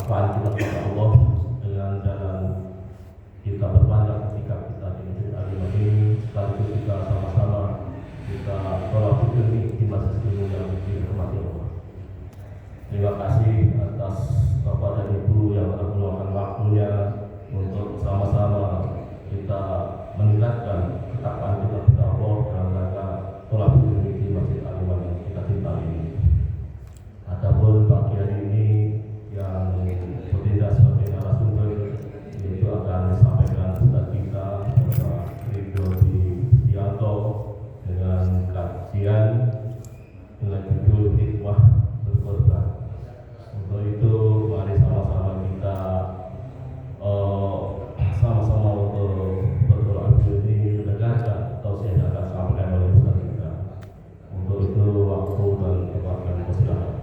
ketakwaan kita kepada Allah dengan jalan kita berbanyak ketika kita di Masjid Al-Imam ini, sekaligus kita sama-sama kita tolak fikir di masjid ilmu yang dihormati Allah. Terima kasih atas Bapak dan Ibu yang telah meluangkan waktunya untuk sama-sama kita meningkatkan ketakwaan kita kepada Allah dalam rangka tolak fikir di Masjid Al-Imam yang kita cintai ini. Adapun pagi hari ini yang bertindak sebagai narasumber itu akan disampaikan Ustaz kita Bapak Ridho Dianto dengan kajian dengan judul hikmah berkorban. Untuk itu mari sama-sama kita sama-sama untuk berdoa ini mendengarkan tausiah yang akan disampaikan oleh Ustaz kita. Untuk itu waktu dan tempat yang persilakan.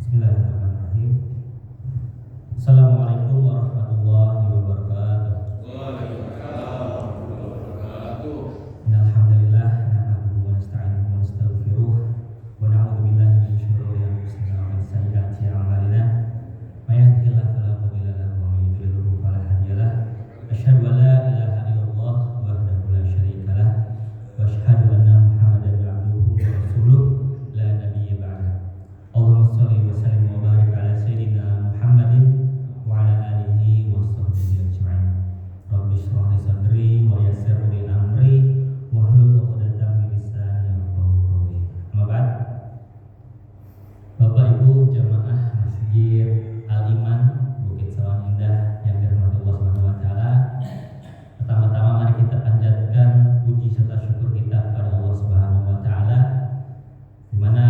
Bismillahirrahmanirrahim. Assalamualaikum warahmatullahi wabarakatuh. Waalaikumsalam warahmatullahi wabarakatuh. Innalhamdulillah nahmaduhu wa nasta'inuhu wa nastaghfiruh wa na'udzu billahi min shururi anfusina wa min sayyiati a'malina. May yahdihillahu fala mudilla lahu wa may yudlilhu fala hadiya lahu. Asyhadu an la ilaha illallah wahdahu la syarika lah wa asyhadu anna Muhammadan 'abduhu wa rasuluh la nabiyya ba'dahu. Allahumma shalli wa sallim wa barik ala sayyidina Muhammadin wa ala alihi wa sahbihi ajma'in. Rabbi shrah li sadri wa yassir li amri wahlul 'uqdatam min lisani yafqahu qawli. Amma ba'd. Bapak Ibu jamaah Masjid Al-Iman Bukit Sawang Indah yang dirahmati Allah Subhanahu wa taala. Pertama-tama mari kita panjatkan puji serta syukur kita kepada Allah Subhanahu wa taala di mana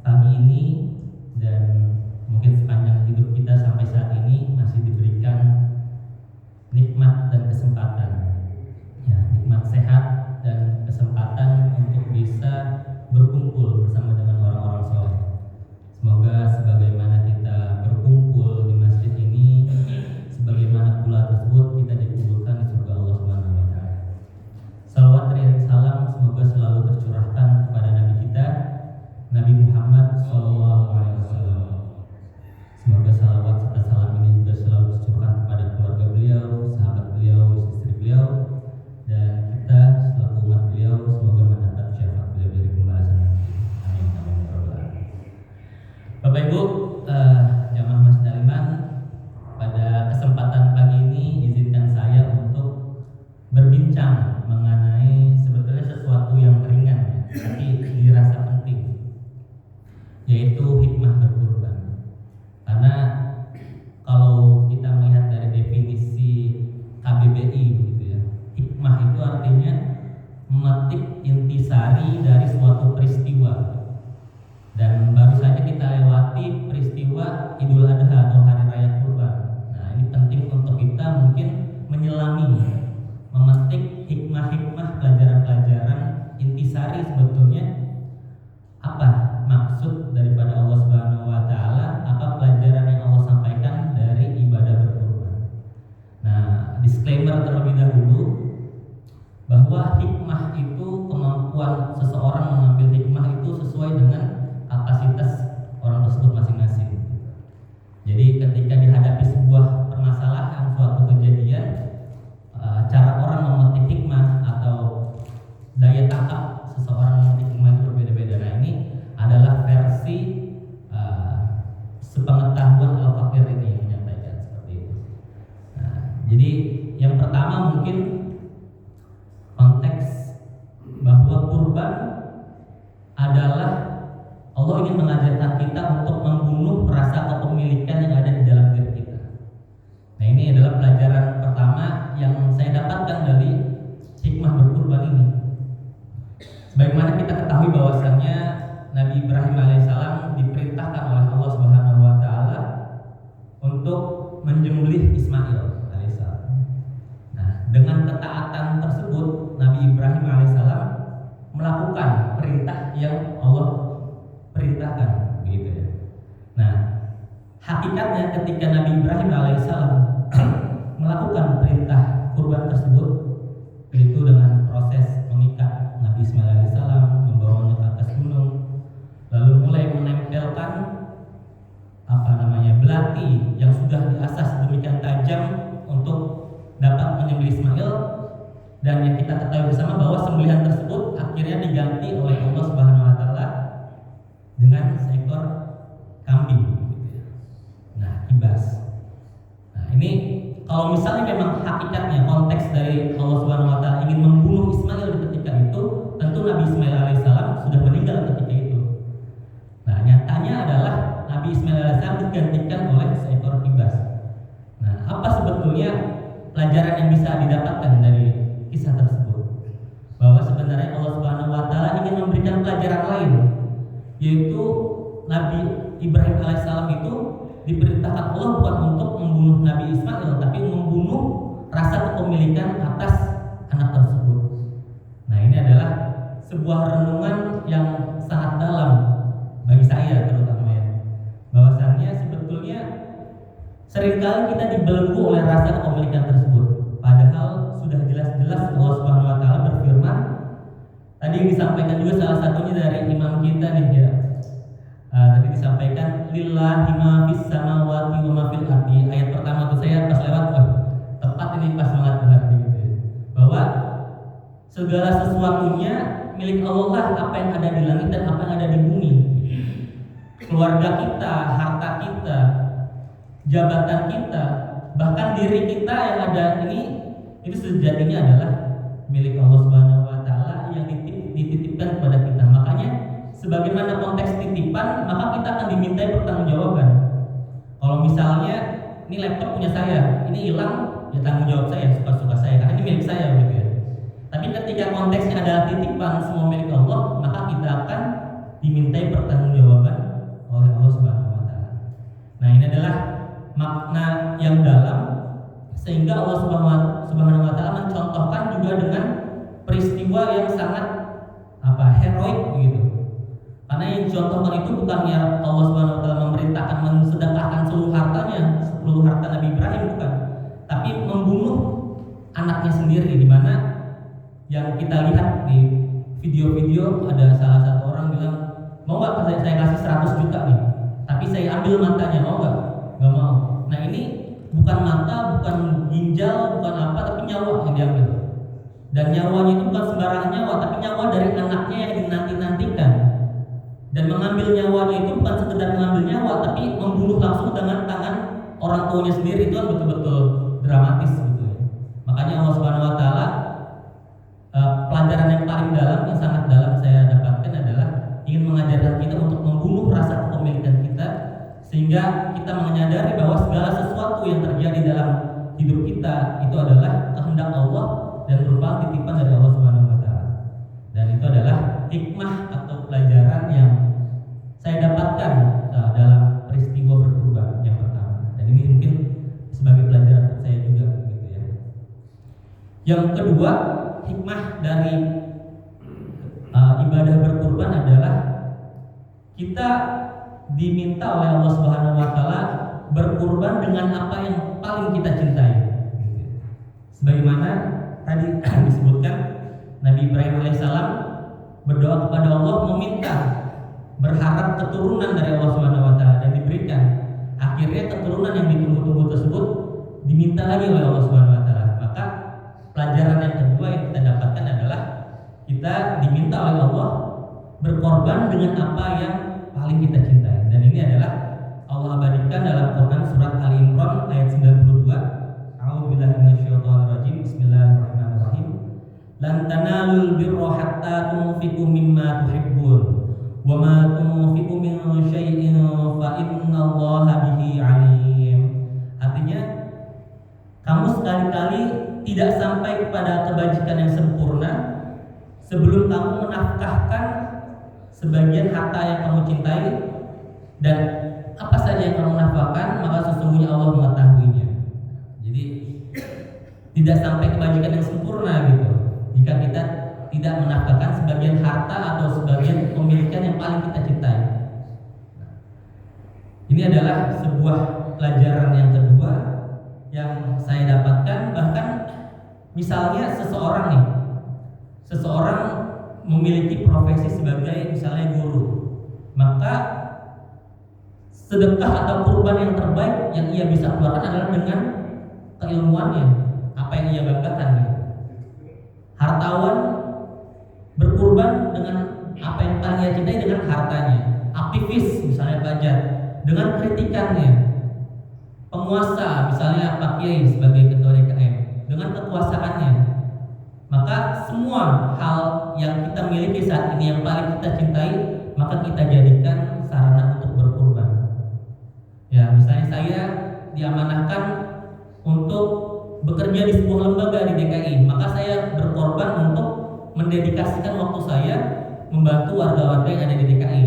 pagi ini dan mungkin sepanjang hidup kita sampai saat ini masih diberikan nikmat dan kesempatan, ya, nikmat sehat dan kesempatan untuk bisa berkumpul bersama dengan orang-orang soleh. Semoga sebagaimana kita berkumpul di masjid ini, sebagaimana pula tersebut kita dikumpulkan di surga Allah Subhanahu wa taala. Salawat dan salam semoga selalu tercurahkan kepada Nabi kita Nabi Muhammad SAW. Semoga salawat serta salam ini juga selalu tercurahkan kepada keluarga beliau, sahabat beliau, istri beliau, dan kita selaku umat beliau semoga mendapat syafaat beliau dari pembalasan. Amin amin ya rabbal alamin. Bapak Ibu, jamaah Masjid Al-Iman, pada kesempatan pagi ini izinkan saya untuk berbincang mengenai sebetulnya sesuatu yang ringan, tapi dirasa penting, yaitu hikmah berkurban. Karena kalau kita melihat dari definisi KBBI gitu ya, hikmah itu artinya memetik intisari dari suatu peristiwa. Dan baru saja kita lewati peristiwa Idul Adha atau Hari Raya Kurban. Nah, ini penting untuk kita mungkin menyelami, memetik hikmah-hikmah, pelajaran-pelajaran intisari sebetulnya apa maksud daripada Allah Subhanahu wa taala, apa pelajaran yang Allah sampaikan dari ibadah berkurban. Nah, disclaimer terlebih dahulu bahwa hikmah itu kemampuan seseorang mengambil hikmah itu sesuai dengan kapasitas orang tersebut masing-masing. Jadi ketika dihadapi sebuah permasalahan, suatu kejadian, cara orang memetik hikmah atau daya tangkap seseorang memetik hikmah itu berbeda-beda. Nah, ini adalah versi sepengetahuan Al-Fakir ini yang menyampaikan seperti itu. Nah, jadi yang pertama mungkin konteks bahwa kurban adalah Allah ingin mengajarkan kita untuk membunuh rasa kepemilikan yang ada di dalam diri kita. Nah, ini adalah pelajaran pertama yang saya dapatkan dari hikmah berkurban ini. Sebagaimana kita ketahui bahwasannya Nabi Ibrahim alaihissalam diperintahkan oleh Allah Subhanahu wa taala untuk menyembelih Ismail alaihissalam. Nah, dengan ketaatan tersebut Nabi Ibrahim alaihissalam melakukan perintah yang Allah perintahkan, begitu ya. Nah, hakikatnya ketika Nabi Ibrahim alaihissalam melakukan perintah kurban tersebut, yaitu dengan proses mengikat Nabi Ismail alaihissalam, membawanya ke atas gunung, lalu mulai menempelkan belati yang sudah diasah sedemikian tajam untuk dapat menyembelih Ismail. Dan yang kita ketahui bersama bahwa sembelihan tersebut akhirnya diganti oleh Allah Subhanahu wa taala dengan seekor kambing gitu ya. Nah, kibas. Nah, ini kalau misalnya memang hakikatnya konteks dari Allah Subhanahu wa taala ingin membunuh Ismail di ketika itu, tentu Nabi Ismail alaihissalam sudah meninggal ketika itu. Nah, nyatanya adalah Nabi Ismail alaihissalam digantikan oleh seekor kibas. Nah, apa sebetulnya pelajaran yang bisa didapatkan dari kisah tersebut? Bahwa sebenarnya Allah Subhanahu wa taala ingin memberikan pelajaran lain, yaitu Nabi Ibrahim alaihissalam itu diperintahkan Allah bukan untuk membunuh Nabi Ismail, tapi membunuh rasa kepemilikan atas anak tersebut. Nah, ini adalah sebuah renungan yang sangat dalam bagi saya terutama ya. Bahwasannya sebetulnya seringkali kita dibelenggu oleh rasa kepemilikan tersebut. Padahal sudah jelas-jelas Allah Subhanahu wa taala berfirman. Tadi yang disampaikan juga salah satunya dari imam kita nih ya. Tadi disampaikan lillahi ma fis samawati wa ma fil ardi. Ayat pertama tuh saya pas lewat, tepat ini pas banget benar gitu ya. Bahwa segala sesuatunya milik Allah lah, apa yang ada di langit dan apa yang ada di bumi. Keluarga kita, harta kita, jabatan kita, bahkan diri kita yang ada ini, itu sejatinya adalah milik Allah Subhanahu wa taala yang dititipkan kepada kita. Makanya sebagaimana konteks titipan, maka kita akan dimintai pertanggungjawaban. Kalau misalnya ini laptop punya saya, ini hilang, ya tanggung jawab saya, suka-suka saya, karena ini milik saya gitu ya. Tapi ketika konteksnya adalah titipan semua milik Allah, maka kita akan dimintai pertanggungjawaban oleh Allah Subhanahu wa taala. Nah, ini adalah makna yang dalam, sehingga Allah Subhanahu wa taala mencontohkan juga dengan peristiwa yang sangat heroik begitu. Karena yang dicontohkan itu bukannya Allah Subhanahu wa taala memerintahkan mensedekahkan seluruh harta Nabi Ibrahim, bukan, tapi membunuh anaknya sendiri, di mana yang kita lihat di video-video ada salah satu orang bilang, mau nggak saya kasih 100 juta nih, tapi saya ambil matanya, mau nggak? Nggak mau. Nah, ini bukan mata, bukan ginjal, bukan apa, tapi nyawa yang diambil. Dan nyawanya itu bukan sembarangan nyawa, tapi nyawa dari anaknya yang dinanti-nantikan. Dan mengambil nyawanya itu bukan sekedar mengambil nyawa, tapi membunuh langsung dengan tangan orang tuanya sendiri. Itu kan betul-betul dramatis gitu ya. Makanya Allah Subhanahu wa taala, pelajaran yang paling dalam, yang sangat dalam saya dapatkan adalah ingin mengajarkan kita untuk membunuh rasa kepemilikan kita, sehingga kita menyadari bahwa segala sesuatu yang terjadi dalam hidup kita itu adalah kehendak Allah dan merupakan titipan dari Allah Subhanahu wa taala. Dan itu adalah hikmah atau pelajaran yang saya dapatkan dalam peristiwa berkurban yang pertama. Dan ini mungkin sebagai pelajaran untuk saya juga gitu ya. Yang kedua, hikmah dari ibadah berkurban adalah kita diminta oleh Allah Subhanahu wa taala berkurban dengan apa yang paling kita cintai. Sebagaimana tadi disebutkan, Nabi Ibrahim alaihissalam berdoa kepada Allah, meminta, berharap keturunan dari Allah Subhanahu wa taala, dan diberikan. Akhirnya keturunan yang ditunggu-tunggu tersebut diminta lagi oleh Allah Subhanahu wa taala. Maka pelajaran yang kedua yang kita dapatkan adalah kita diminta oleh Allah berkorban dengan apa yang paling kita cintai. Dan ini adalah Allah abadikan dalam Quran surat Ali Imran ayat 92. A'udzubillahi minasyaitonirrajim. Bismillahirrahmanirrahim. Lan tanalul birra hatta tunfiqu mimma tuhibbun wa ma tunfiqu min syai'in fa innallaha bihi alim. Artinya, kamu sekali-kali tidak sampai kepada kebajikan yang sempurna sebelum kamu menafkahkan sebagian harta yang kamu cintai, dan apa saja yang kamu nafkahkan, maka sesungguhnya Allah mengetahuinya. Jadi tidak sampai kebajikan yang sempurna gitu jika kita tidak menafkahkan sebagian harta Ini adalah sebuah pelajaran yang kedua yang saya dapatkan. Bahkan misalnya seseorang memiliki profesi sebagai misalnya guru, maka sedekah atau kurban yang terbaik yang ia bisa keluarkan adalah dengan keilmuannya, apa yang ia banggakan. Hartawan berkurban dengan apa yang paling ia cintai, dengan hartanya. Aktivis misalnya pajak dengan kritikannya. Penguasa misalnya Pak Kiai sebagai ketua DKM dengan kekuasaannya. Maka semua hal yang kita miliki saat ini yang paling kita cintai, maka kita jadikan sarana untuk berkurban. Ya, misalnya saya diamanahkan untuk bekerja di sebuah lembaga di DKI, maka saya berkorban untuk mendedikasikan waktu saya membantu warga-warga yang ada di DKI.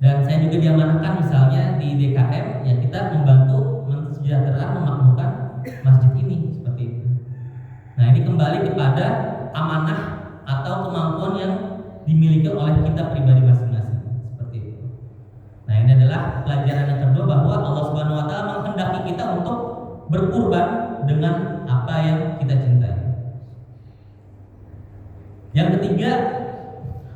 Dan saya juga diamanahkan misalnya di DKM, ya kita membantu mensejahterakan, memakmurkan masjid ini, seperti itu. Nah, ini kembali kepada amanah atau kemampuan yang dimiliki oleh kita pribadi masing-masing, seperti itu. Nah, ini adalah pelajaran yang kedua, bahwa Allah Subhanahu wa taala menghendaki kita untuk berkurban dengan apa yang kita cintai. Yang ketiga,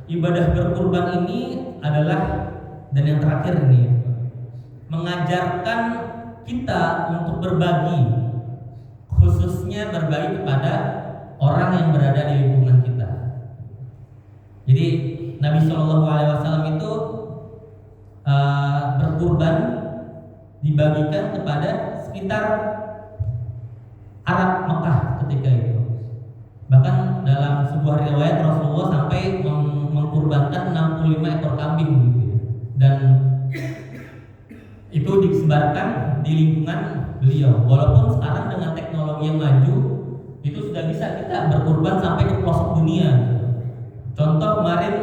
ibadah berkurban ini adalah, dan yang terakhir ini, mengajarkan kita untuk berbagi, khususnya berbagi kepada orang yang berada di lingkungan kita. Jadi Nabi SAW itu berkurban dibagikan kepada sekitar Arab Mekah ketika itu. Bahkan dalam sebuah riwayat Rasulullah sampai mengkurbankan 65 ekor kambing gitu ya. Dan itu disebarkan di lingkungan beliau. Walaupun sekarang dengan teknologi yang maju, itu sudah bisa kita berkurban sampai ke pelosok dunia. Contoh kemarin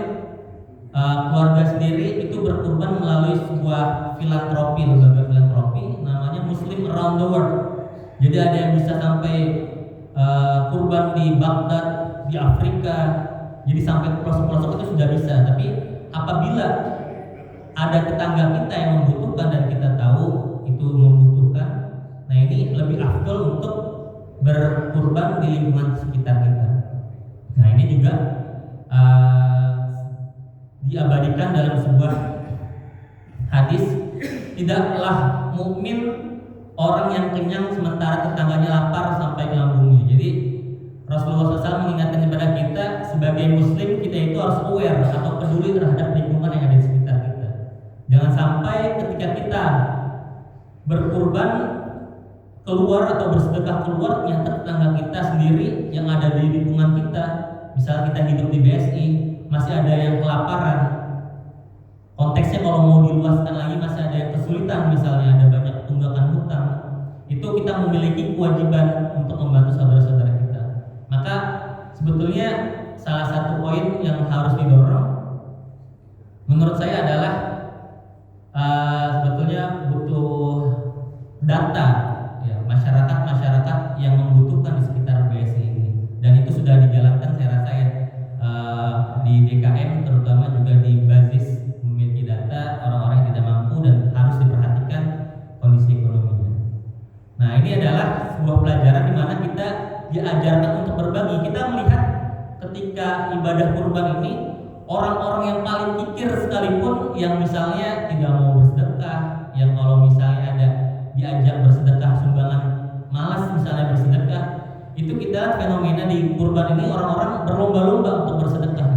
keluarga sendiri itu berkurban melalui sebuah filantropi, lembaga filantropi namanya Muslim Around the World. Jadi ada yang bisa sampai kurban di Baghdad, di Afrika, jadi sampai ke pelosok-pelosok itu sudah bisa. Tapi apabila ada tetangga kita yang membutuhkan dan kita tahu itu membutuhkan, nah ini lebih afdol untuk berkurban di lingkungan sekitar kita. Nah, ini juga diabadikan dalam sebuah hadis, tidaklah mukmin orang yang kenyang sementara tetangganya lapar sampai ke lambungnya. Jadi Rasulullah SAW mengingatkan kepada kita sebagai muslim, kita itu harus aware atau peduli terhadap lingkungan yang ada di sekitar kita. Jangan sampai ketika kita berkurban keluar atau bersedekah keluar, ternyata tetangga kita sendiri yang ada di lingkungan kita, misalnya kita hidup di BSI, masih ada yang kelaparan. Konteksnya kalau mau diluaskan lagi, masih ada yang kesulitan, misalnya ada banyak tunggakan hutang. Itu kita memiliki kewajiban untuk membantu saudara-saudara kita. Maka sebetulnya salah satu poin yang harus didorong menurut saya adalah sebetulnya butuh data ya, masyarakat yang membutuhkan di sekitar BSI ini, dan itu sudah dijalankan saya rasa ya, di DKM terutama juga di basis memiliki data orang-orang yang tidak mampu dan harus diperhatikan kondisi ekonominya. Nah, ini adalah sebuah pelajaran di mana kita diajarkan untuk berbagi. Kita melihat ketika ibadah kurban ini, orang-orang yang paling kikir sekalipun yang misalnya tidak mau bersedekah, yang kalau misalnya ada diajak bersedekah sumbangan malas misalnya bersedekah, itu kita fenomena di kurban ini orang-orang berlomba-lomba untuk bersedekah.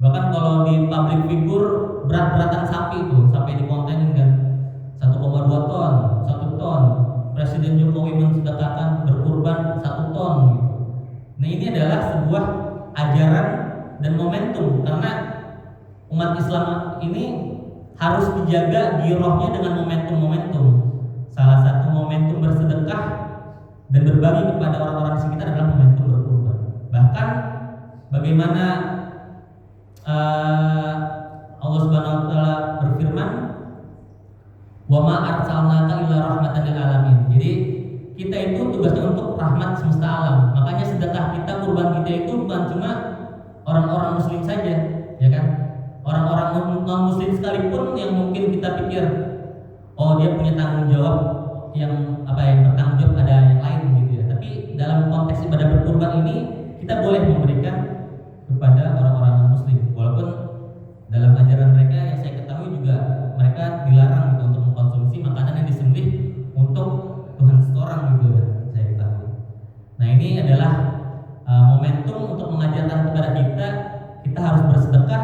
Bahkan kalau di public figure berat-beratan sapi itu sampai dikontenin kan 1,2 ton, 1 ton. Presiden Jokowi mensedekahkan berkurban 1 ton gitu. Nah, ini adalah sebuah ajaran dan momentum, karena umat Islam ini harus dijaga girohnya dengan momentum-momentum. Salah satu momentum bersedekah dan berbagi kepada orang-orang sekitar adalah momentum berkurban. Bahkan bagaimana Allah Subhanahu wa taala berfirman, "Wa ma arsalnaka illa rahmatan lil alamin." Jadi kita itu tugasnya untuk rahmat semesta alam. Makanya sedekah kita, kurban kita itu bukan cuma orang-orang muslim saja, ya kan? Orang-orang non-muslim sekalipun yang mungkin kita pikir, oh dia punya tanggung jawab yang bertanggung jawab ada yang lain gitu ya. Tapi dalam konteks ibadah berkurban ini kita boleh memberikan kepada orang-orang non-muslim, walaupun dalam ajaran mereka yang saya ketahui juga mereka dilarang gitu untuk mengkonsumsi makanan yang disembelih untuk Tuhan seorang gitu ya, saya ketahui. Nah ini adalah momentum untuk mengajarkan kepada kita harus bersedekah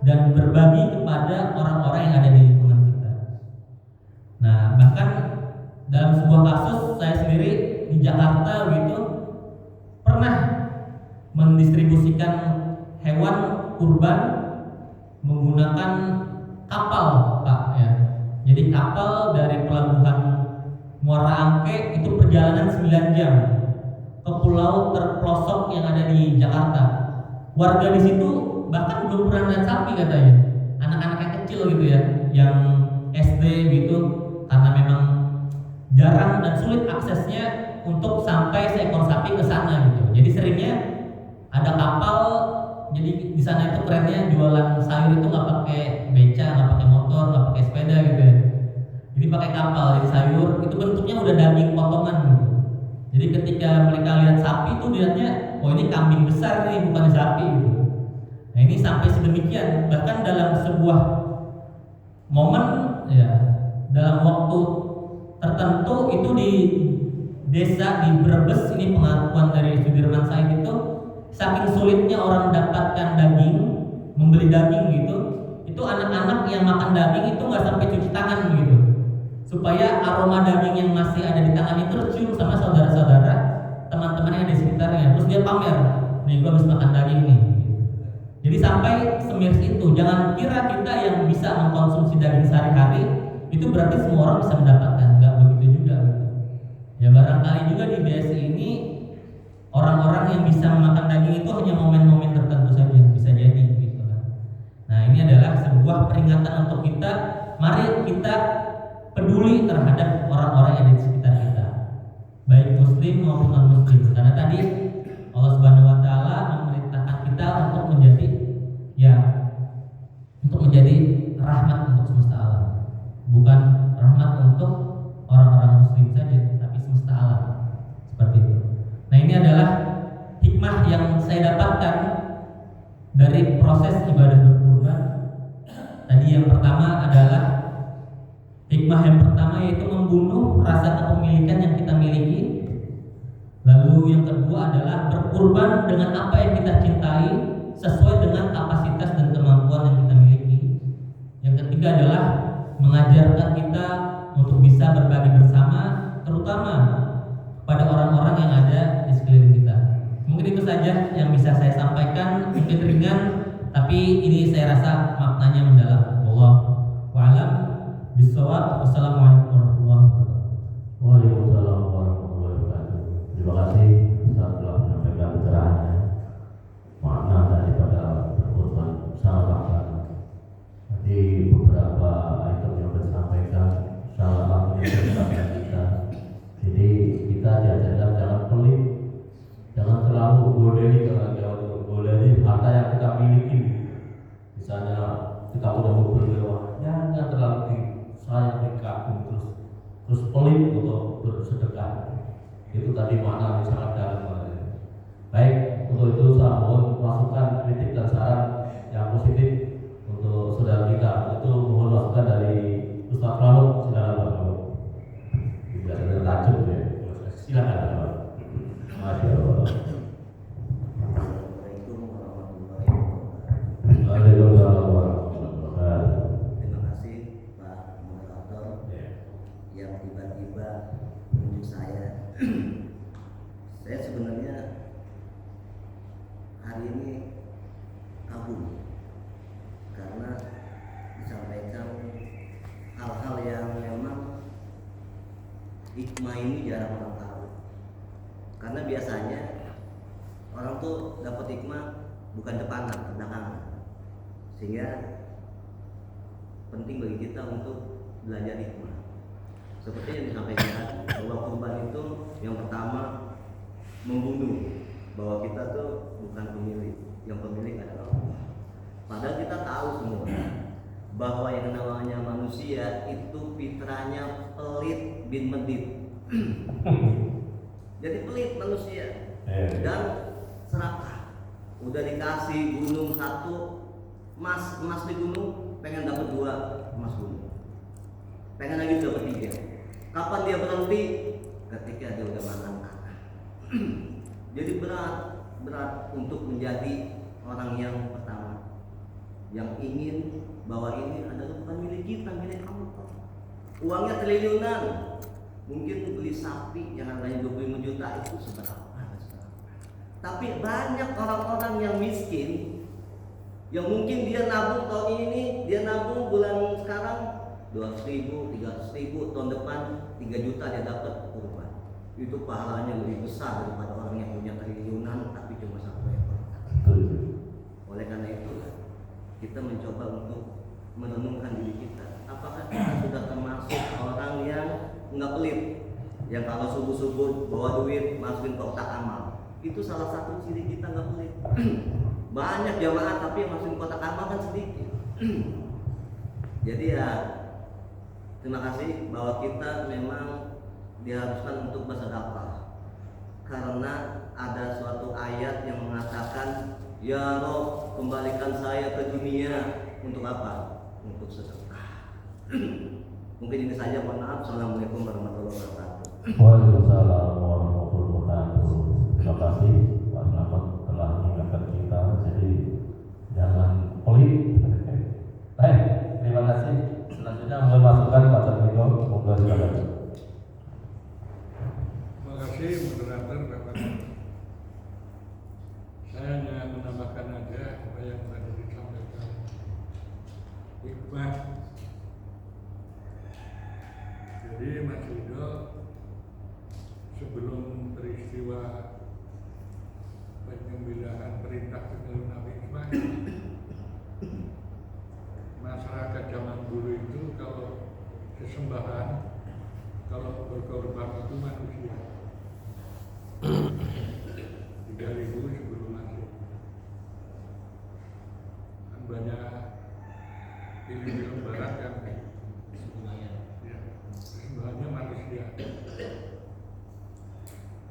dan berbagi kepada orang-orang yang ada di lingkungan kita. Nah bahkan dalam sebuah kasus saya sendiri di Jakarta gitu pernah mendistribusikan hewan kurban menggunakan kapal, Pak ya. Jadi kapal dari pelabuhan Muara Angke itu perjalanan 9 jam ke pulau terpelosok yang ada di Jakarta. Warga di situ bahkan belum pernah lihat sapi katanya. Anak-anak yang kecil gitu ya, yang SD gitu, karena memang jarang dan sulit aksesnya untuk sampai seekor sapi ke sana gitu. Jadi seringnya ada kapal. Jadi di sana itu kerennya jualan sayur itu nggak pakai beca, nggak pakai motor, nggak pakai sepeda gitu ya. Jadi pakai kapal. Jadi sayur itu bentuknya udah daging potongan gitu. Jadi ketika mereka lihat sapi itu dilihatnya, oh ini kambing besar nih, bukan sapi gitu. Nah ini sampai sedemikian. Bahkan dalam sebuah momen ya, dalam waktu tertentu itu di desa di Brebes, ini pengakuan dari Sudirman Said itu, saking sulitnya orang mendapatkan daging, membeli daging gitu, itu anak-anak yang makan daging itu nggak sampai cuci tangan gitu, supaya aroma daging yang masih ada di tangan itu tercium sama saudara-saudara, teman-teman yang di sekitarnya. Terus dia pamer, nih gua habis makan daging nih. Jadi sampai semiris itu. Jangan kira kita yang bisa mengkonsumsi daging sehari-hari itu berarti semua orang bisa mendapatkan, nggak begitu juga gitu. Ya barangkali juga di BSI ini orang-orang yang bisa memakan daging itu hanya momen-momen tertentu saja, bisa jadi gitu kan. Nah ini adalah sebuah peringatan untuk kita. Mari kita peduli terhadap orang-orang yang ada di sekitar kita, baik muslim maupun non muslim. Karena tadi Allah Subhanahu Wa Taala memerintahkan kita untuk menjadi rahmat untuk semesta alam, bukan rahmat untuk orang-orang muslim saja, tapi semesta alam, seperti itu. Nah ini adalah hikmah yang saya dapatkan dari proses ibadah berkurban. Tadi yang pertama adalah hikmah yang pertama yaitu membunuh rasa kepemilikan yang kita miliki. Lalu yang kedua adalah berkurban dengan apa yang kita cintai sesuai dengan kapasitas dan kemampuan yang kita miliki. Yang ketiga adalah mengajarkan kita untuk bisa berbagi bersama, terutama pada orang-orang yang ada di sekeliling kita. Mungkin itu saja yang bisa saya sampaikan, mungkin ringan, tapi ini saya rasa maknanya mendalam. Wallahu a'lam bishawab. Wassalamualaikum warahmatullahi wabarakatuh. Waalaikumsalam warahmatullahi wabarakatuh. Terima kasih Ustaz telah menyampaikan pencerahannya. Makna daripada berkorban sangat lengkap. Jadi beberapa item yang disampaikan sangat menginspirasi kita. Jadi kita diajarkan jangan pelit, jangan terlalu goleli, harta yang kita miliki. Misalnya kita udah mobil mewah, jangan terlalu disayang, dikagum terus pelit untuk bersedekah. Itu tadi makna yang sangat dalam. Baik, untuk itu saya mohon masukan, kritik dan saran yang positif untuk saudara kita. Itu mohon masukan dari Ustaz Rahul. Silakan Pak Rahul. Tidak ada tajuk ya. Silakan Pak. Masya Allah. Assalamualaikum warahmatullahi wabarakatuh. Waalaikumsalam warahmatullahi wabarakatuh. Terima kasih Pak Moderator yang tiba-tiba menunjuk saya. Saya sebenarnya hari ini kagum karena disampaikan hal-hal yang memang hikmah ini jarang orang tahu. Karena biasanya orang tuh dapat hikmah bukan depanan, belakangan. Sehingga penting bagi kita untuk belajar hikmah. Seperti yang disampaikan bahwa kurban itu yang pertama membunuh bahwa kita tuh bukan pemilik, yang pemilik adalah Allah. Padahal kita tahu semua bahwa yang namanya manusia itu fitrahnya pelit bin medit. Jadi pelit manusia dan serakah. Udah dikasih gunung satu, emas di gunung, pengen dapat 2 emas gunung. Pengen lagi dapat 3. Kapan dia berhenti? Ketika dia udah makan. Jadi berat untuk menjadi orang yang pertama, yang ingin bahwa ini adalah bukan milik kita, milik Allah. Uangnya triliunan, mungkin beli sapi yang harganya 25 juta itu seberapa? Tapi banyak orang-orang yang miskin, yang mungkin dia nabung tahun ini, dia nabung bulan sekarang 200.000, 300.000, tahun depan 3 juta dia dapat kurban. Itu pahalanya lebih besar daripada orang yang punya triliunan tapi cuma 1 ekor. Oleh karena itu kita mencoba untuk merenungkan diri kita. Apakah kita sudah termasuk orang yang nggak pelit, yang kalau subuh-subuh bawa duit masukin kotak amal? Itu salah satu ciri kita nggak pelit. Banyak jamaah tapi yang masukin kotak amal kan sedikit. Jadi ya terima kasih bahwa kita memang diharuskan untuk bersedekah, karena ada suatu ayat yang mengatakan, ya Rob, kembalikan saya ke dunia untuk apa? Untuk sedekah. Mungkin ini saja, mohon maaf. Assalamualaikum warahmatullahi wabarakatuh. Waalaikumsalam warahmatullahi wabarakatuh. Terima kasih Pak Selamat telah mengingatkan kita, jadi jangan pelit. Baik, terima kasih. Selanjutnya mohon masukan Pak Termiko, monggo silakan. Terima kasih moderator Bapak. Saya hanya menambahkan aja apa yang tadi disampaikan. Hikmah. Jadi Mas Ridho, sebelum peristiwa penyembelihan perintah Nabi Ismail, masyarakat zaman dulu itu kalau sesembahan, kalau berkorban itu manusia 3.000 sebelum Masehi. Kan banyak film-film barat yang sesembahannya manusia.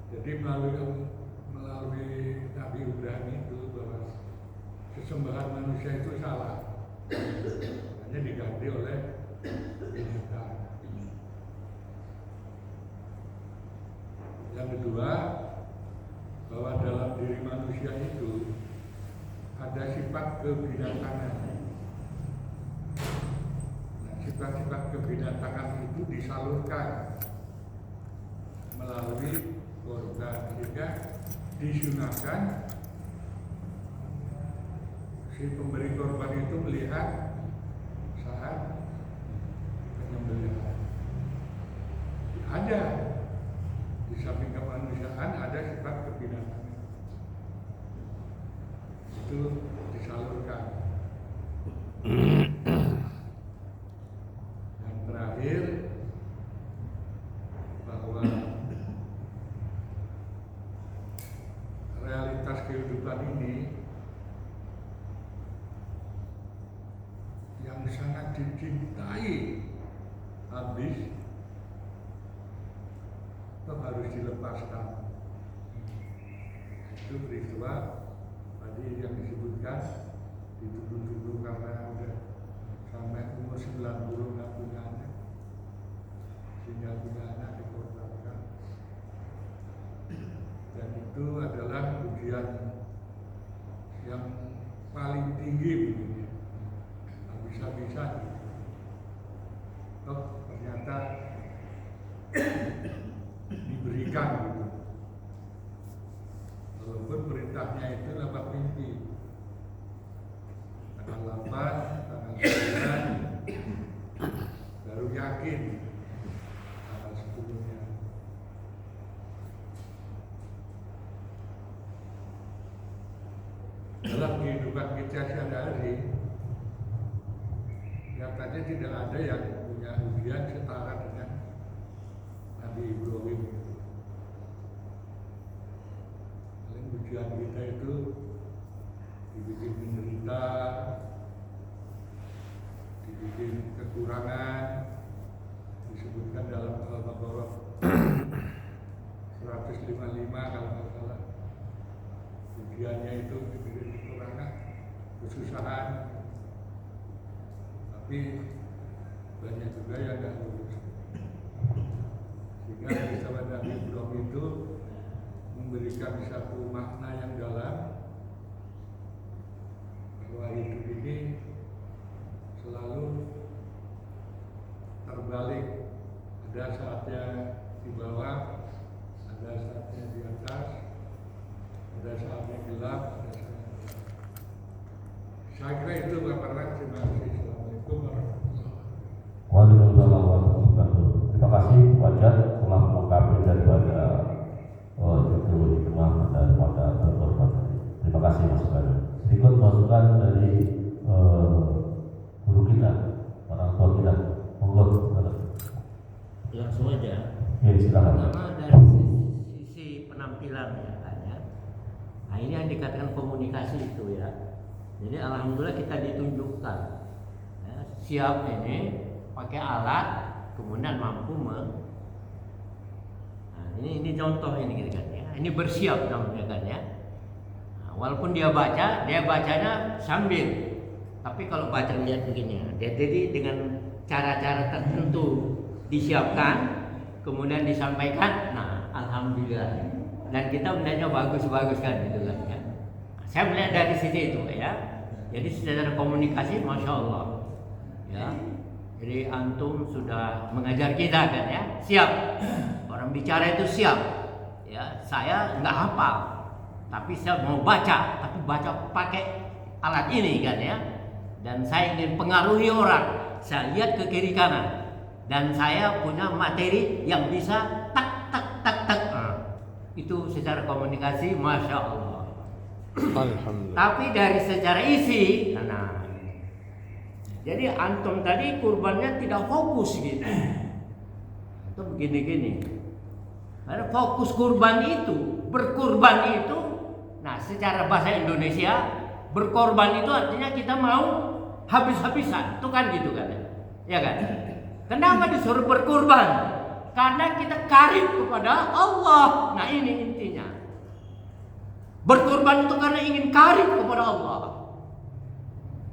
Jadi melalui Nabi Ibrahim itu bahwa sesembahan manusia itu salah, hanya diganti oleh binatang. Yang kedua, bahwa dalam diri manusia itu ada sifat kebinatangan. Nah, sifat-sifat kebinatangan itu disalurkan melalui korban, sehingga disunahkan si pemberi korban itu melihat saat penyembelihan. Ada di samping kemanusiaan ada sifat kebinatangan, itu disalurkan. Dan terakhir, bahwa realitas kehidupan ini yang sangat dicintai habis itu harus dilepaskan. Itu peristiwa tadi yang disebutkan, dituduh-tuduh karena udah sampai umur 90 nggak punya anak, sehingga punya anak dikorbankan. Dan itu adalah ujian yang paling tinggi begini. Nggak bisa-bisa gitu. Toh ternyata diberikan gitu. Walaupun perintahnya itu dapat mimpi. Tanggal 8, tanggal 9 baru yakin tanggal 10-nya. Dalam kehidupan kita sehari-hari, nyatanya tidak ada yang punya ujian setara dengan Nabi Ibrahim. Paling ujian kita itu dibikin menderita, bikin kekurangan disebutkan dalam Al-Baqarah 155 kalau nggak salah. Ujiannya itu diberi kekurangan, kesusahan, tapi banyak juga yang nggak lulus. Sehingga kisah Nabi Ibrahim itu memberikan satu makna yang dalam bahwa hidup ini selalu terbalik, ada saatnya di bawah, ada saatnya di atas, ada saatnya gelap, ada saatnya gelap. Saya kira itu Bapak Rak. Terima kasih. Assalamualaikum warahmatullahi wabarakatuh. Waalaikumsalam warahmatullahi wabarakatuh. Terima kasih Wajah telah melengkapi daripada judul hikmah daripada berkorban. Terima kasih Mas Baru. Sedikit masukan dari guru kita, orang tua kita. Monggo. Langsung aja. Ya, silakan. Pertama dari sisi penampilan ya kan ya. Nah ini yang dikatakan komunikasi itu ya. Jadi alhamdulillah kita ditunjukkan ya, siap ini pakai alat, kemudian mampu nah, ini contoh ini gitu kan ya. Ini bersiap namanya kan ya. Nah, walaupun dia bacanya sambil, tapi kalau baca lihat begini, jadi dengan cara-cara tertentu disiapkan, kemudian disampaikan. Nah, alhamdulillah. Dan kita melihatnya bagus-bagus kan gitu kan ya. Saya melihat dari sisi itu ya. Jadi secara komunikasi, masya Allah, ya. Jadi antum sudah mengajar kita kan ya, siap. Orang bicara itu siap. Ya, saya nggak hafal, tapi saya mau baca, tapi baca pakai alat ini kan ya. Dan saya ingin pengaruhi orang. Saya lihat ke kiri kanan, dan saya punya materi yang bisa tak tak tak tak. Nah, itu secara komunikasi, masya Allah. Alhamdulillah. Tapi dari secara isi, nah, jadi antum tadi kurbannya tidak fokus gitu. Itu begini-gini. Karena fokus kurban itu, berkurban itu, nah secara bahasa Indonesia, berkorban itu artinya kita mau habis-habisan, itu kan gitu kan? Ya kan? Kenapa disuruh berkurban? Karena kita karib kepada Allah. Nah ini intinya. Berkorban itu karena ingin karib kepada Allah.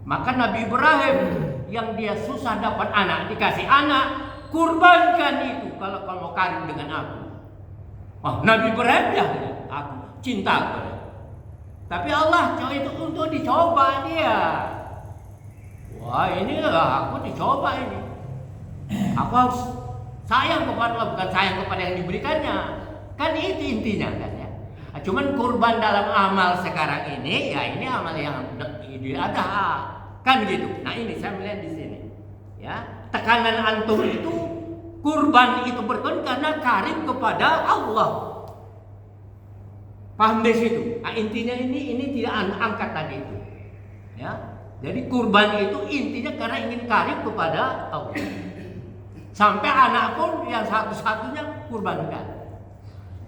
Maka Nabi Ibrahim yang dia susah dapat anak, dikasih anak, kurbankan itu kalau kamu karib dengan aku. Oh, Nabi Ibrahim ya, aku cinta kepada. Tapi Allah coba itu untuk dicoba dia. Wah ini aku dicoba ini. Aku harus sayang kepada Allah, bukan sayang kepada yang diberikannya. Kan itu intinya kan ya. Cuman kurban dalam amal sekarang ini, ya ini amal yang Idul Adha, kan gitu. Nah ini saya melihat di sini, ya tekanan antum itu kurban itu berkorban karena karib kepada Allah. Paham di situ? Nah intinya ini tidak angkat tadi itu, ya. Jadi kurban itu intinya karena ingin karib kepada Allah. Sampai anak pun yang satu-satunya kurbankan.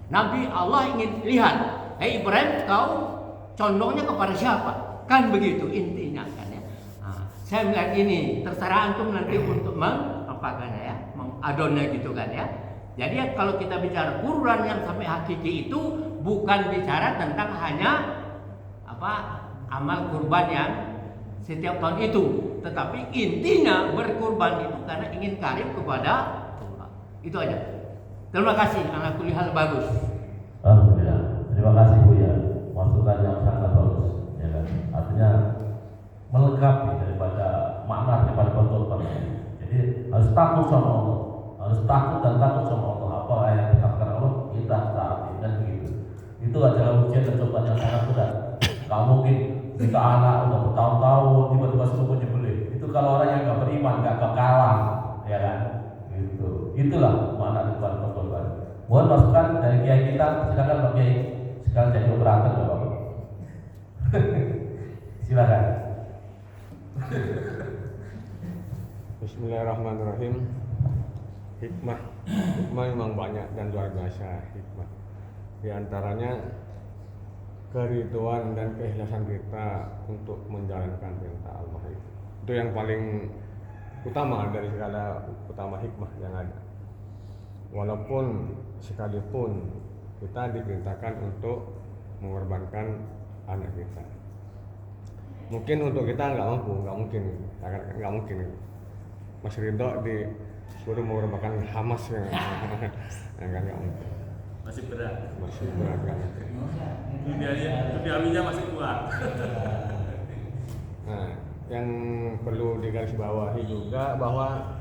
Nabi Allah ingin lihat, Ibrahim kau condongnya kepada siapa? Kan begitu intinya kan ya. Nah, saya melihat ini terserah antum nanti untuk mengadonnya gitu kan ya. Jadi kalau kita bicara kurban yang sampai hakiki itu bukan bicara tentang hanya amal kurban yang setiap tahun itu, tetapi intinya berkurban itu karena ingin karib kepada Allah. Itu aja. Terima kasih, ala kulli hal bagus. Alhamdulillah. Terima kasih Bu ya. Masukan yang sangat bagus ya kan. Artinya melengkapi daripada makna daripada berkorban. Jadi harus takut sama Allah. Harus takut dan takut sama Allah. Apa yang dikatakan Allah kita taati dan begitu. Itu adalah ujian dan cobaan yang sangat berat. Kamu mungkin jika anak udah bertahun-tahun tiba-tiba suruh nyebelin. Itu kalau orang yang nggak beriman nggak bakalan, ya kan? Gitu. Itulah makna daripada berkorban. Mohon masukan dari kiai kita, silakan Pak Kiai. Sekarang jadi operator Bapak. Silakan. Bismillahirrahmanirrahim. Hikmah memang banyak dan luar biasa hikmah. Di antaranya keriduan dan keikhlasan kita untuk menjalankan perintah Allah itu yang paling utama dari segala utama hikmah yang ada. Walaupun sekalipun kita diperintahkan untuk mengorbankan anak kita, mungkin untuk kita nggak mungkin Mas Ridho disuruh mengorbankan Hamas yang nggak mungkin, Masih berat. kan. Duniawinya masih kuat. Nah, yang perlu digarisbawahi juga bahwa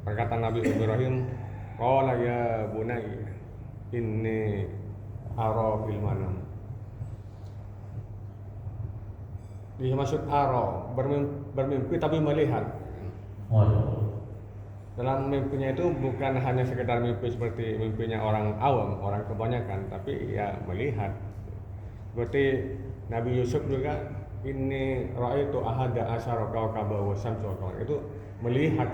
perkataan Nabi Ibrahim, qala ya bunayya inni ara fil manam. Dimaksud ara, bermimpi tapi melihat. Dalam mimpinya itu bukan hanya sekedar mimpi seperti mimpinya orang awam, orang kebanyakan, tapi ya melihat. Seperti Nabi Yusuf juga, ini ra'aitu ahada asyara kawkaba wa syamsa wal qamar, itu melihat.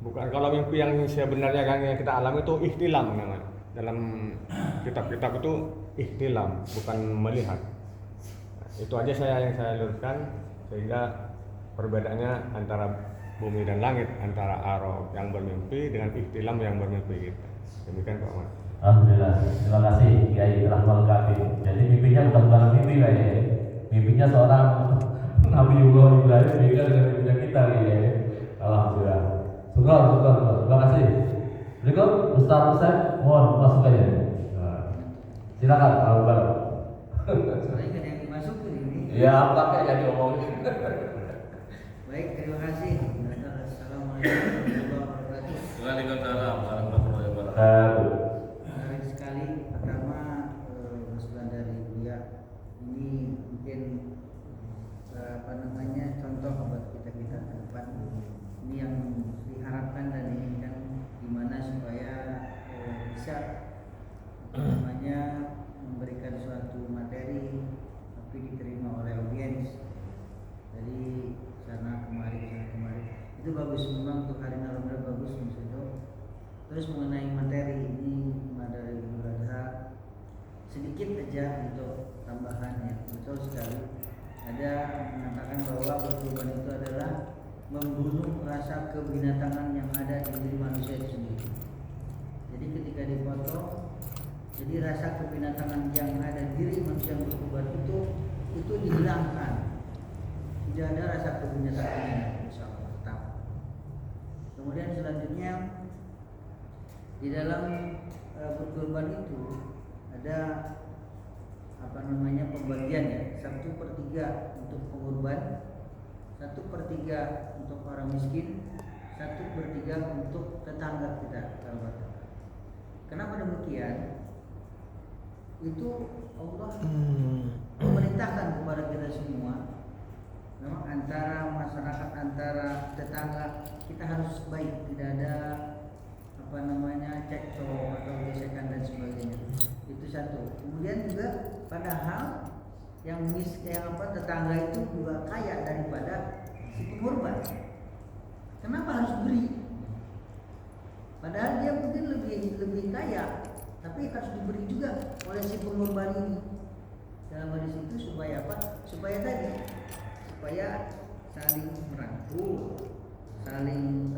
Bukan, kalau mimpi yang sebenarnya yang kita alami itu ihtilam namanya. Dalam kitab-kitab itu ihtilam, bukan melihat. Itu aja yang saya luruskan, sehingga perbedaannya antara bumi dan langit, antara aro yang bermimpi dengan ihtilam yang bermimpi gitu. Demikian Pak Ahmad. Alhamdulillah, terima kasih Kiai Rahmal Kafir. Jadi mimpinya bukan sembarang mimpi Pak ya. Mimpinya seorang Nabi Ibrahim beda dengan mimpinya kita ya. Alhamdulillah. Syukur. Terima kasih. Berikut Ustaz, mohon masukannya. Nah, silakan Pak Umar. Soalnya kan yang dimasukin ini. Ya, pakai yang diomongin. Baik, terima kasih. Assalamualaikum warahmatullahi wabarakatuh. Waalaikumsalam warahmatullahi wabarakatuh. Menarik sekali. Pertama, usulan dari Buya ini mungkin contoh buat kita ke depan. Ini yang diharapkan dan diinginkan, gimana supaya bisa memberikan suatu materi tapi diterima oleh audiens dari sana kemari itu bagus, memang untuk hari Ramadan bagus maksudnya. Terus mengenai materi ini dari Idul Adha sedikit aja untuk tambahannya, betul sekali ada mengatakan bahwa berkurban itu adalah membunuh rasa kebinatangan yang ada di diri manusia itu sendiri. Jadi ketika dipotong, jadi rasa kebinatangan yang ada di diri manusia yang berkurban itu dihilangkan. Tidak ada rasa kebinatangannya, insyaallah tetap. Kemudian selanjutnya di dalam berkurban itu ada pembagian ya, 1/3 untuk pengorban, 1/3 untuk orang miskin, 1/3 untuk tetangga kita. Kenapa demikian? Itu Allah memerintahkan kepada kita semua, memang antara masyarakat, antara tetangga kita harus baik, tidak ada cekcok atau gesekan dan sebagainya. Itu satu. Kemudian juga padahal yang tetangga itu juga kaya daripada si pengorban. Kenapa harus beri? Padahal dia mungkin lebih kaya, tapi harus diberi juga oleh si pengorban ini. Dalam hadis itu supaya apa? Supaya saling merangkul, saling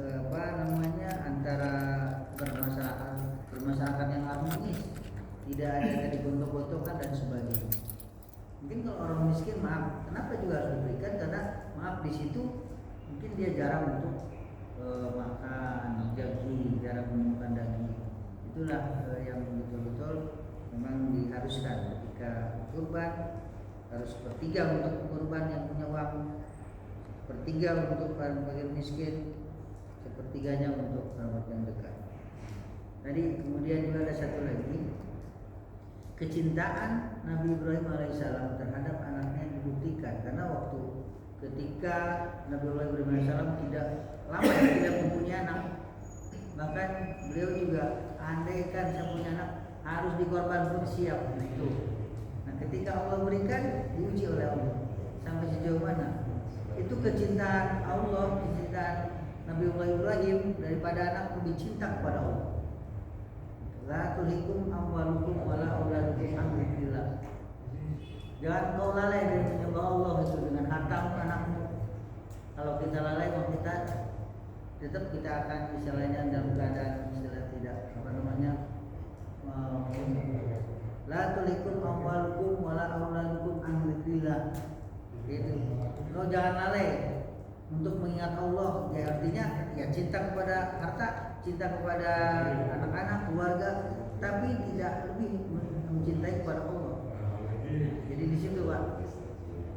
antara bermasyarakat yang harmonis, tidak ada tadi gontok-gontokan dan sebagainya. Mungkin kalau orang miskin, maaf, kenapa juga harus diberikan? Karena maaf di situ mungkin dia jarang untuk makan daging, jarang menemukan daging. Itulah yang betul-betul memang diharuskan ketika kurban, harus 1/3 untuk kurban yang punya uang, 1/3 untuk orang miskin, 1/3-nya untuk kerabat yang dekat. Tadi kemudian juga ada satu lagi, kecintaan Nabi Ibrahim alaihissalam terhadap anaknya dibuktikan karena waktu ketika Nabi Ibrahim alaihissalam tidak mempunyai anak, bahkan beliau juga andaikan saya punya anak harus dikorban pun siap itu. Nah, ketika Allah berikan, diuji oleh Allah sampai sejauh mana itu kecintaan Allah, kecintaan Nabi Ibrahim daripada anak lebih cinta kepada Allah. La tulhikum amwalukum wala auladukum an dzikrillah. Jangan kau lalai dari menyembah Allah itu dengan hartamu, anakmu. Kalau kita lalai, maka kita tetap kita akan istilahnya dalam keadaan istilah tidak la tulikum amwalukum wala auladukum an dzikrillah. Gitu. Kau jangan lalai untuk mengingat Allah. Ya artinya ya cinta kepada harta, cinta kepada anak-anak, keluarga, tapi tidak lebih mencintai kepada Allah. Jadi di situ Pak.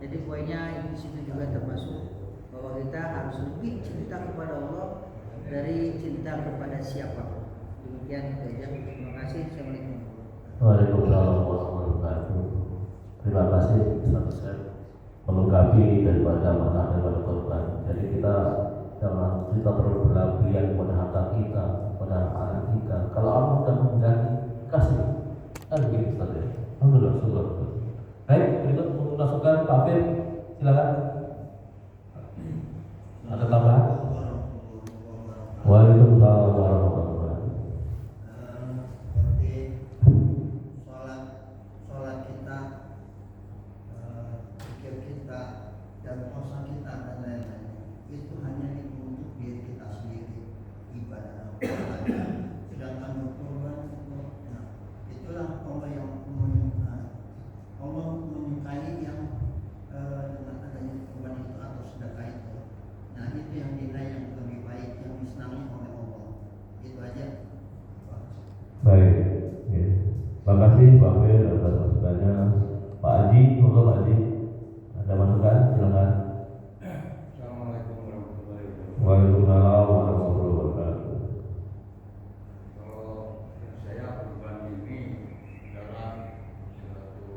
Jadi poinnya di situ juga termasuk bahwa kita harus lebih cinta kepada Allah dari cinta kepada siapa. Demikian itu aja. Terima kasih. Assalamualaikum. Waalaikumsalam warahmatullahi wabarakatuh. Terima kasih Ustaz Syekh melengkapi daripada makna daripada korban. Jadi kita jangan kita perlu berlebihan kepada harta kita, kepada anak kita. Kalau Allah sudah menghendaki, kasih. Kan begitu Ustaz ya. Alhamdulillah, syukur. Baik, berikut memasukkan Pak Fir, silakan. Ada tambahan? Waalaikumsalam warahmatullahi wabarakatuh. Seperti sholat kita, pikir kita, dan puasa kita dan lain-lain, itu hanya untuk diri kita sendiri, ibadah. Sedangkan berkorban itu, itulah Allah yang menyukai yang dengan adanya korban itu atau sedekah itu. Nah itu yang nilai yang lebih baik yang disenangi oleh Allah. Itu aja. Baik, ya. Terima kasih Pak Fir atas masukannya. Pak Haji, monggo Pak Haji. Ada masukan? Silakan. Assalamualaikum warahmatullahi wabarakatuh. Waalaikumsalam warahmatullahi wabarakatuh. Kalau saya korban ini dalam suatu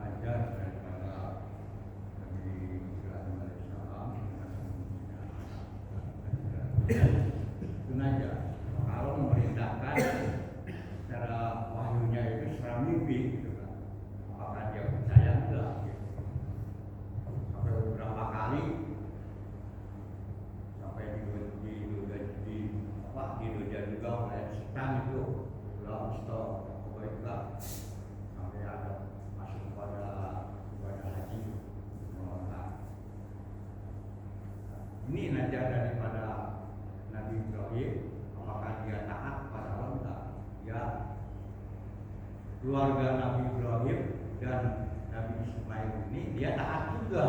ajar daripada Nabi Ibrahim alaihissalam itu aja. Kalau memerintahkan secara wahyunya itu secara mimpi gitu kan. Apakah dia percaya enggak gitu. Sampai beberapa kali sampai diduga juga oleh setan itu dalam stok juga sampai ada masuk kepada haji menolak. Ini najar daripada Nabi Ibrahim. Apakah dia taat kepada Allah enggak? Ya, keluarga Nabi Ibrahim dan Nabi Ismail ini dia taat juga.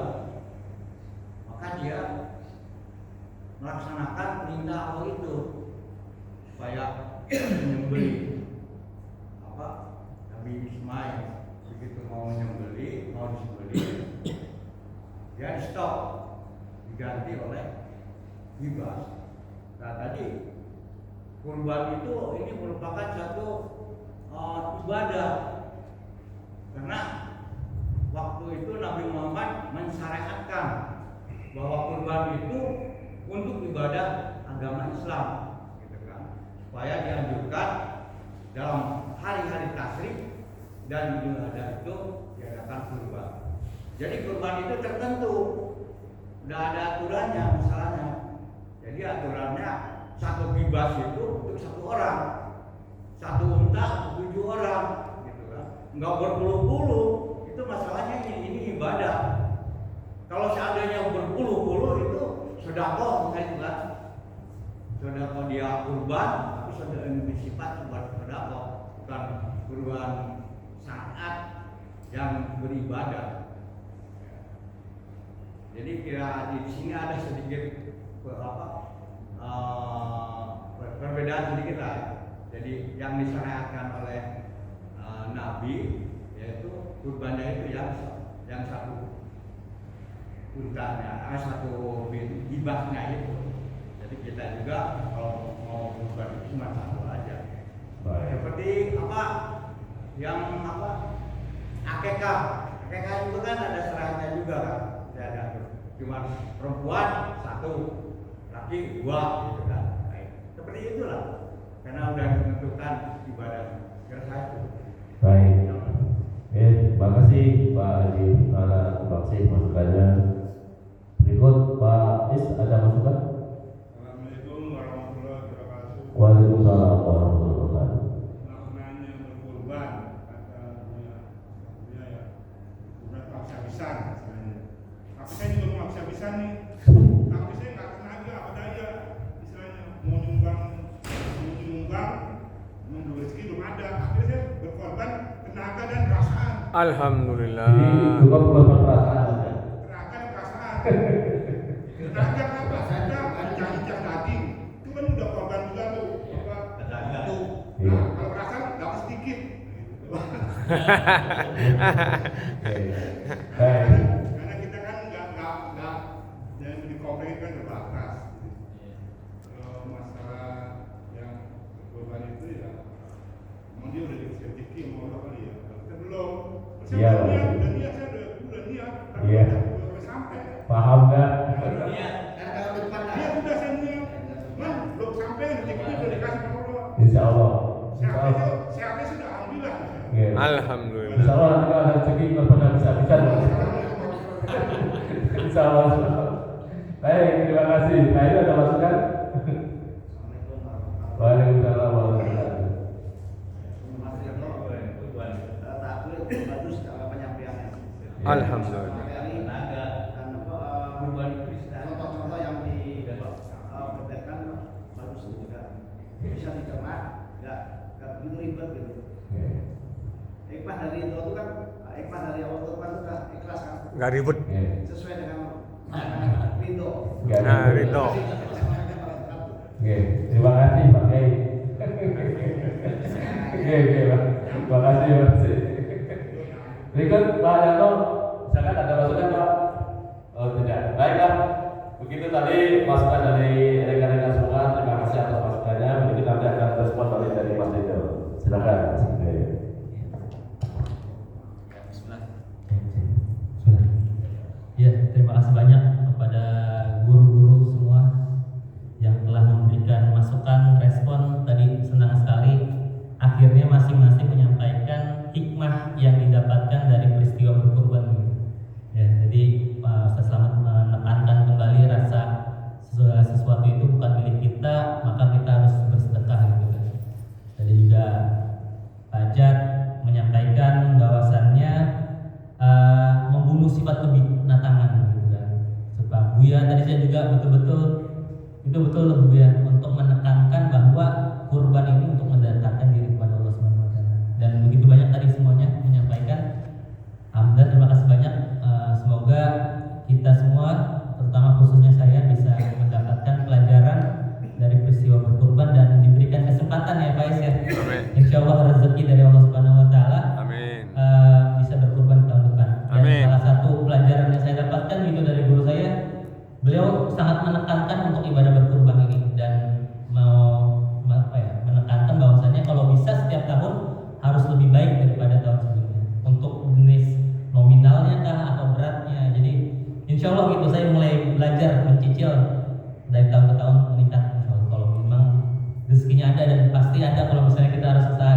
Maka dia melaksanakan perintah Allah itu supaya menyembelih Nabi Ismail. Begitu mau disembelih, dia di stop, diganti oleh hibah. Nah tadi kurban itu ini merupakan satu ibadah, karena waktu itu Nabi Muhammad mensyariatkan bahwa kurban itu untuk ibadah agama Islam, gitu kan, supaya dianjurkan dalam hari-hari tasyrik dan Idul Adha itu diadakan kurban. Jadi kurban itu tertentu, udah ada aturannya masalahnya. Jadi aturannya satu bibas itu untuk satu orang, satu unta 7 orang, gitu kan. Enggak berpuluh-puluh, itu masalahnya ini ibadah. Kalau seandainya berpuluh-puluh itu sedekah gitu kan. Sedekah dia kurban, tapi sedekah ini bersifat sedekah, bukan kurban saat yang beribadah. Jadi kira di sini ada sedikit perbedaan sedikit lah. Jadi yang disyariatkan oleh Nabi yaitu kurbannya itu yang satu untanya, satu hibahnya itu. Jadi kita juga kalau mau kurban itu cuma satu aja. Baik. Seperti yang akekah itu kan ada syaratnya juga kan. Ada cuma perempuan 1, laki 2 gitu kan. Seperti itulah, karena udah ditentukan ibadah. Kira saya itu. Baik. Terima kasih Pak Haji atas masukannya. Berikut Pak Is, ada masukan? Assalamualaikum warahmatullahi wabarakatuh. Waalaikumsalam warahmatullahi wabarakatuh. Maknanya berkurban katanya ya kurban habis-habisan sebenarnya. Tapi saya juga mau habis-habisan nih. Tapi saya nggak sengaja pada Alhamdulillah. Jadi bukan bukan perasaan. Gerakan perasaan. Gerakan apa? Saya injak daging. Itu kan udah korban juga tuh. Iya. Nah, kalau perasaan dapat sedikit. Karena kita kan nggak yang dikomplain kan terbatas. Kalau masalah yang korban itu ya, memang dia udah dikasih rezeki mau apa kali ya? Kita belum. Iya. Udah niat, saya udah niat, tapi Iya. belum sampai. Paham nggak? Karena tahun depan Dia udah saya niat, nah belum sampai rezekinya udah dikasih sama Allah. Insya Allah. Insya Allah. Sehatnya sudah alhamdulillah. Iya. Alhamdulillah. Insya Allah nanti kalau ada rezeki nggak pernah bisa bicara. Insya Allah. Baik, terima kasih. Nah itu ada masukan? Waalaikumsalam warahmatullahi wabarakatuh. Bagus penyampaiannya. Alhamdulillah. Contoh-contoh yang diperdekan bagus juga, bisa dicerna, nggak begitu ribet gitu. Hikmah dari itu kan, hikmah dari Allah itu kan sudah ikhlas kan, Nggak ribet. sesuai dengan ridho. Nah, ridho. Oke, terima kasih Pak Kiai. Oke, Pak. Terima kasih Pak. Berikut Pak Yanto, silakan ada masukan Pak? Oh tidak, baiklah. Begitu tadi masukan dari rekan-rekan semua. Terima kasih atas masukannya. Mungkin nanti akan respon dari Mas Edo. Silakan. Ya, terima kasih banyak kepada guru-guru semua yang telah memberikan masukan, respon. Tadi senang sekali akhirnya masing-masing menyampaikan hikmah yang didapatkan dari peristiwa berkorban ini. Ya, jadi Ustaz Slamet menekankan kembali rasa sesuatu itu bukan milik kita, maka kita harus bersedekah gitu kan. Tadi juga Pak Jat menyampaikan bahwasannya membunuh sifat kebinatangan gitu kan. Sebab Buya tadi saya juga betul Buya untuk menekankan bahwa kurban ini untuk mendekatkan diri kepada Allah Subhanahu wa taala. Dan begitu banyak tadi semuanya menyampaikan. Alhamdulillah, terima kasih banyak. Semoga kita semua, terutama khususnya saya, bisa mendapatkan pelajaran dari peristiwa berkurban dan diberikan kesempatan ya Pak Is ya. Amin. Insya Allah rezeki dari Allah Subhanahu wa taala Amin. bisa berkurban tahun depan. Dan Amin. salah satu pelajaran yang saya dapatkan itu dari guru saya, beliau sangat menekankan untuk ibadah berkurban ini dan menekankan bahwasanya kalau bisa setiap tahun harus lebih baik daripada tahun sebelumnya untuk jenis nominalnya kah atau beratnya. Jadi insya Allah gitu saya mulai belajar mencicil dari tahun ke tahun meningkat. Insya Allah kalau memang rezekinya ada, dan pasti ada kalau misalnya kita harus usaha